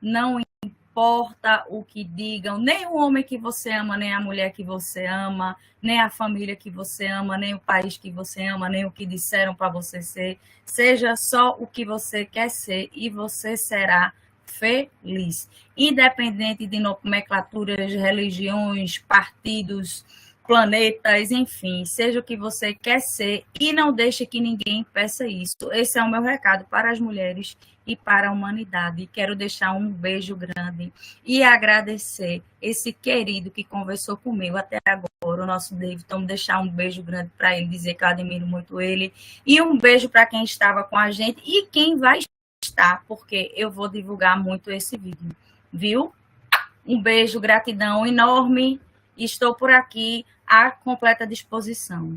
Não importa o que digam, nem o homem que você ama, nem a mulher que você ama, nem a família que você ama, nem o país que você ama, nem o que disseram para você ser. Seja só o que você quer ser e você será feliz. Independente de nomenclaturas, religiões, partidos, planetas, enfim, seja o que você quer ser e não deixe que ninguém peça isso. Esse é o meu recado para as mulheres e para a humanidade. Quero deixar um beijo grande e agradecer esse querido que conversou comigo até agora, o nosso David. Então, deixar um beijo grande para ele, dizer que eu admiro muito ele. E um beijo para quem estava com a gente e quem vai estar, porque eu vou divulgar muito esse vídeo, viu? Um beijo, gratidão enorme. Estou por aqui à completa disposição.